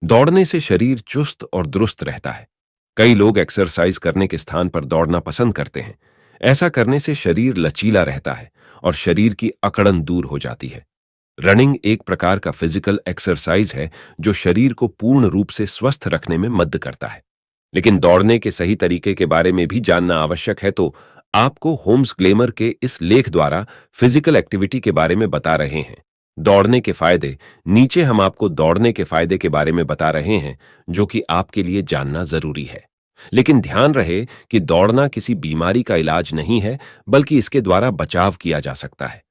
दौड़ने से शरीर चुस्त और दुरुस्त रहता है। कई लोग एक्सरसाइज करने के स्थान पर दौड़ना पसंद करते हैं। ऐसा करने से शरीर लचीला रहता है और शरीर की अकड़न दूर हो जाती है। रनिंग एक प्रकार का फिजिकल एक्सरसाइज है जो शरीर को पूर्ण रूप से स्वस्थ रखने में मदद करता है। लेकिन दौड़ने के सही तरीके के बारे में भी जानना आवश्यक है, तो आपको होम्स ग्लेमर के इस लेख द्वारा फिजिकल एक्टिविटी के बारे में बता रहे हैं। दौड़ने के फायदे। नीचे हम आपको दौड़ने के फायदे के बारे में बता रहे हैं जो कि आपके लिए जानना जरूरी है। लेकिन ध्यान रहे कि दौड़ना किसी बीमारी का इलाज नहीं है, बल्कि इसके द्वारा बचाव किया जा सकता है।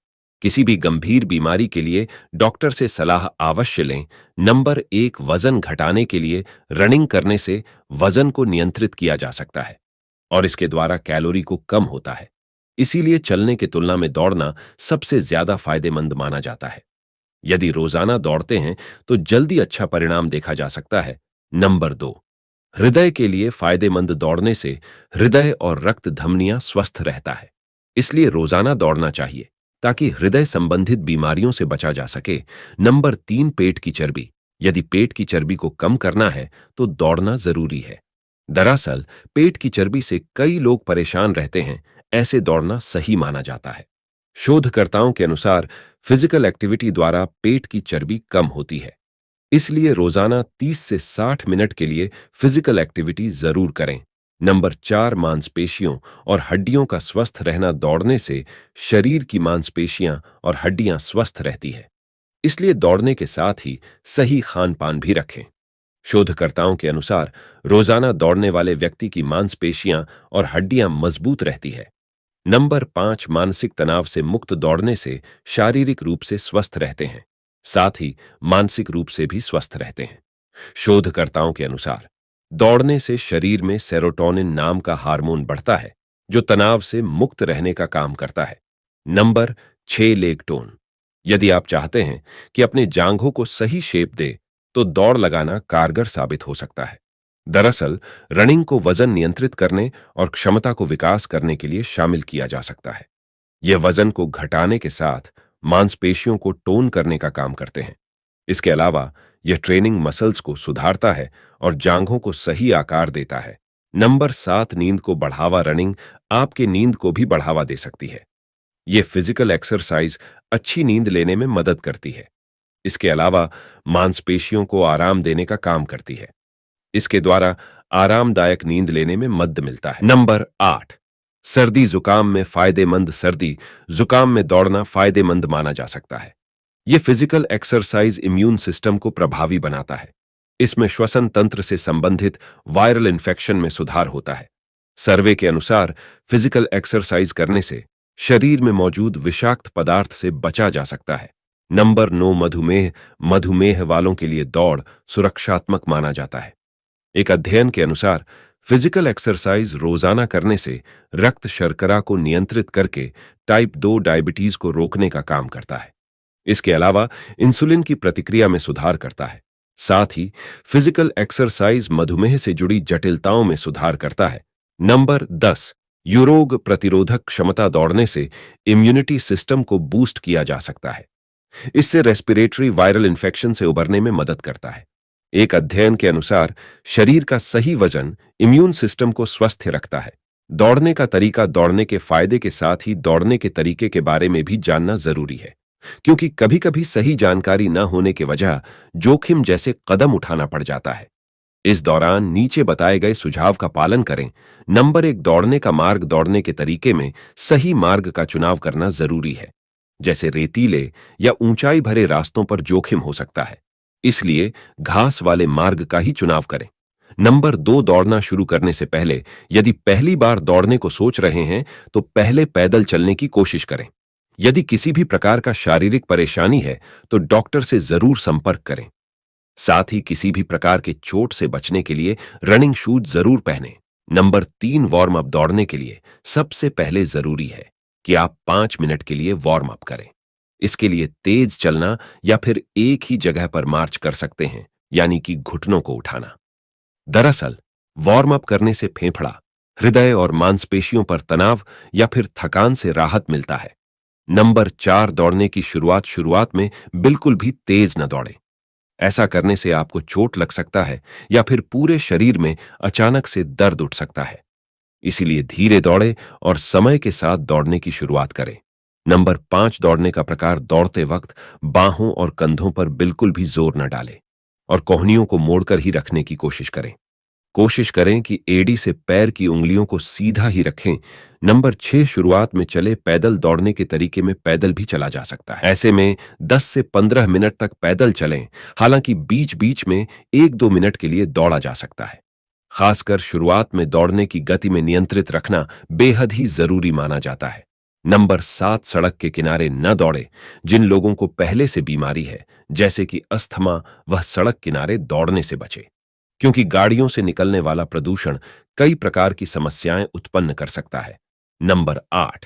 किसी भी गंभीर बीमारी के लिए डॉक्टर से सलाह अवश्य लें। नंबर 1, वजन घटाने के लिए रनिंग करने से वजन को नियंत्रित किया जा सकता है और इसके द्वारा कैलोरी को कम होता है। इसीलिए चलने की तुलना में दौड़ना सबसे ज्यादा फायदेमंद माना जाता है। यदि रोजाना दौड़ते हैं तो जल्दी अच्छा परिणाम देखा जा सकता है। नंबर 2, हृदय के लिए फायदेमंद। दौड़ने से हृदय और रक्त धमनियां स्वस्थ रहता है, इसलिए रोजाना दौड़ना चाहिए ताकि हृदय संबंधित बीमारियों से बचा जा सके। नंबर 3, पेट की चर्बी। यदि पेट की चर्बी को कम करना है तो दौड़ना जरूरी है। दरअसल पेट की चर्बी से कई लोग परेशान रहते हैं, ऐसे दौड़ना सही माना जाता है। शोधकर्ताओं के अनुसार फिजिकल एक्टिविटी द्वारा पेट की चर्बी कम होती है, इसलिए रोजाना 30 से 60 मिनट के लिए फिजिकल एक्टिविटी जरूर करें। नंबर 4, मांसपेशियों और हड्डियों का स्वस्थ रहना। दौड़ने से शरीर की मांसपेशियां और हड्डियां स्वस्थ रहती है, इसलिए दौड़ने के साथ ही सही खान पान भी रखें। शोधकर्ताओं के अनुसार रोजाना दौड़ने वाले व्यक्ति की मांसपेशियां और हड्डियां मजबूत रहती है। नंबर 5, मानसिक तनाव से मुक्त। दौड़ने से शारीरिक रूप से स्वस्थ रहते हैं, साथ ही मानसिक रूप से भी स्वस्थ रहते हैं। शोधकर्ताओं के अनुसार दौड़ने से शरीर में सेरोटोनिन नाम का हार्मोन बढ़ता है जो तनाव से मुक्त रहने का काम करता है। Number 6, leg tone. यदि आप चाहते हैं कि अपने जांघों को सही शेप दे तो दौड़ लगाना कारगर साबित हो सकता है। दरअसल रनिंग को वजन नियंत्रित करने और क्षमता को विकास करने के लिए शामिल किया जा सकता है। यह वजन को घटाने के साथ मांसपेशियों को टोन करने का काम करते हैं। इसके अलावा यह ट्रेनिंग मसल्स को सुधारता है और जांघों को सही आकार देता है। नंबर 7, नींद को बढ़ावा। रनिंग आपके नींद को भी बढ़ावा दे सकती है। यह फिजिकल एक्सरसाइज अच्छी नींद लेने में मदद करती है। इसके अलावा मांसपेशियों को आराम देने का काम करती है। इसके द्वारा आरामदायक नींद लेने में मदद मिलता है। नंबर 8, सर्दी जुकाम में फायदेमंद। सर्दी जुकाम में दौड़ना फायदेमंद माना जा सकता है। यह फिजिकल एक्सरसाइज इम्यून सिस्टम को प्रभावी बनाता है। इसमें श्वसन तंत्र से संबंधित वायरल इन्फेक्शन में सुधार होता है। सर्वे के अनुसार फिजिकल एक्सरसाइज करने से शरीर में मौजूद विषाक्त पदार्थ से बचा जा सकता है। नंबर 9, मधुमेह। मधुमेह वालों के लिए दौड़ सुरक्षात्मक माना जाता है। एक अध्ययन के अनुसार फिजिकल एक्सरसाइज रोजाना करने से रक्त शर्करा को नियंत्रित करके टाइप 2 डायबिटीज को रोकने का काम करता है। इसके अलावा इंसुलिन की प्रतिक्रिया में सुधार करता है। साथ ही फिजिकल एक्सरसाइज मधुमेह से जुड़ी जटिलताओं में सुधार करता है। नंबर 10, रोग प्रतिरोधक क्षमता। दौड़ने से इम्यूनिटी सिस्टम को बूस्ट किया जा सकता है। इससे रेस्पिरेटरी वायरल इन्फेक्शन से उबरने में मदद करता है। एक अध्ययन के अनुसार शरीर का सही वजन इम्यून सिस्टम को स्वस्थ रखता है। दौड़ने का तरीका। दौड़ने के फायदे के साथ ही दौड़ने के तरीके के बारे में भी जानना जरूरी है, क्योंकि कभी-कभी सही जानकारी न होने के वजह जोखिम जैसे कदम उठाना पड़ जाता है। इस दौरान नीचे बताए गए सुझाव का पालन करें। नंबर 1, दौड़ने का मार्ग। दौड़ने के तरीके में सही मार्ग का चुनाव करना जरूरी है। जैसे रेतीले या ऊंचाई भरे रास्तों पर जोखिम हो सकता है, इसलिए घास वाले मार्ग का ही चुनाव करें। नंबर 2, दौड़ना शुरू करने से पहले यदि पहली बार दौड़ने को सोच रहे हैं तो पहले पैदल चलने की कोशिश करें। यदि किसी भी प्रकार का शारीरिक परेशानी है तो डॉक्टर से जरूर संपर्क करें। साथ ही किसी भी प्रकार के चोट से बचने के लिए रनिंग शूज जरूर पहनें। Number 3, warm up. दौड़ने के लिए सबसे पहले जरूरी है कि आप 5 मिनट के लिए वार्म अप करें। इसके लिए तेज चलना या फिर एक ही जगह पर मार्च कर सकते हैं, यानी कि घुटनों को उठाना। दरअसल वार्म अप करने से फेफड़ा, हृदय और मांसपेशियों पर तनाव या फिर थकान से राहत मिलता है। नंबर 4, दौड़ने की शुरुआत में बिल्कुल भी तेज न दौड़ें। ऐसा करने से आपको चोट लग सकता है या फिर पूरे शरीर में अचानक से दर्द उठ सकता है। इसीलिए धीरे दौड़े और समय के साथ दौड़ने की शुरुआत करें। नंबर 5, दौड़ने का प्रकार। दौड़ते वक्त बाहों और कंधों पर बिल्कुल भी जोर न डालें और कोहनियों को मोड़कर ही रखने की कोशिश करें। कोशिश करें कि एड़ी से पैर की उंगलियों को सीधा ही रखें। नंबर 6, शुरुआत में चले पैदल। दौड़ने के तरीके में पैदल भी चला जा सकता है। ऐसे में 10 से 15 मिनट तक पैदल चलें, हालांकि बीच बीच में 1-2 मिनट के लिए दौड़ा जा सकता है। खासकर शुरुआत में दौड़ने की गति में नियंत्रित रखना बेहद ही जरूरी माना जाता है। नंबर 7, सड़क के किनारे न दौड़े। जिन लोगों को पहले से बीमारी है, जैसे कि अस्थमा, वह सड़क किनारे दौड़ने से बचे, क्योंकि गाड़ियों से निकलने वाला प्रदूषण कई प्रकार की समस्याएं उत्पन्न कर सकता है। नंबर 8,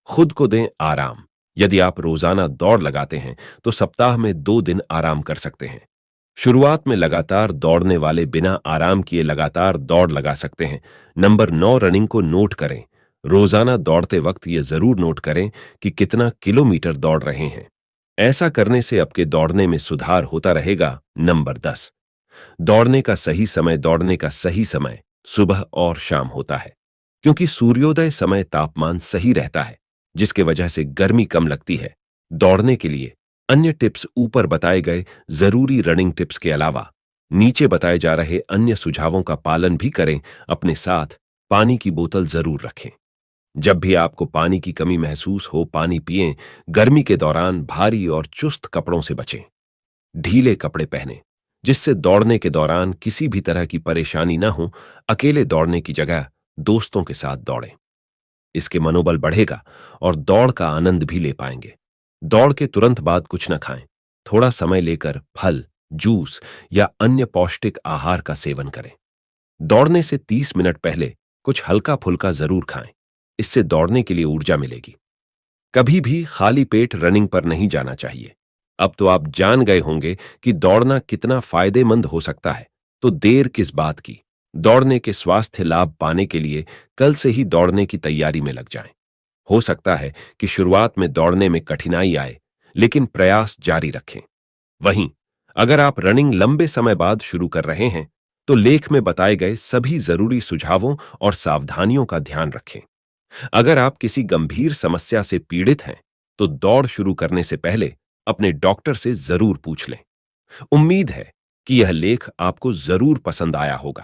खुद को दें आराम। यदि आप रोजाना दौड़ लगाते हैं तो सप्ताह में 2 दिन आराम कर सकते हैं। शुरुआत में लगातार दौड़ने वाले बिना आराम किए लगातार दौड़ लगा सकते हैं। नंबर 9, रनिंग को नोट करें। रोजाना दौड़ते वक्त यह जरूर नोट करें कि कितना किलोमीटर दौड़ रहे हैं। ऐसा करने से आपके दौड़ने में सुधार होता रहेगा। नंबर 10, दौड़ने का सही समय। दौड़ने का सही समय सुबह और शाम होता है, क्योंकि सूर्योदय समय तापमान सही रहता है, जिसके वजह से गर्मी कम लगती है। दौड़ने के लिए अन्य टिप्स ऊपर बताए गए जरूरी रनिंग टिप्स के अलावा नीचे बताए जा रहे अन्य सुझावों का पालन भी करें। अपने साथ पानी की बोतल जरूर रखें। जब भी आपको पानी की कमी महसूस हो, पानी पिएं। गर्मी के दौरान भारी और चुस्त कपड़ों से बचें। ढीले कपड़े पहनें, जिससे दौड़ने के दौरान किसी भी तरह की परेशानी न हो। अकेले दौड़ने की जगह दोस्तों के साथ दौड़ें। इसके मनोबल बढ़ेगा और दौड़ का आनंद भी ले पाएंगे। दौड़ के तुरंत बाद कुछ न खाएं। थोड़ा समय लेकर फल, जूस या अन्य पौष्टिक आहार का सेवन करें। दौड़ने से 30 मिनट पहले कुछ हल्का फुल्का जरूर खाएं। इससे दौड़ने के लिए ऊर्जा मिलेगी। कभी भी खाली पेट रनिंग पर नहीं जाना चाहिए। अब तो आप जान गए होंगे कि दौड़ना कितना फायदेमंद हो सकता है, तो देर किस बात की। दौड़ने के स्वास्थ्य लाभ पाने के लिए कल से ही दौड़ने की तैयारी में लग जाएं। हो सकता है कि शुरुआत में दौड़ने में कठिनाई आए, लेकिन प्रयास जारी रखें। वहीं अगर आप रनिंग लंबे समय बाद शुरू कर रहे हैं, तो लेख में बताए गए सभी जरूरी सुझावों और सावधानियों का ध्यान रखें। अगर आप किसी गंभीर समस्या से पीड़ित हैं, तो दौड़ शुरू करने से पहले अपने डॉक्टर से जरूर पूछ लें। उम्मीद है कि यह लेख आपको जरूर पसंद आया होगा।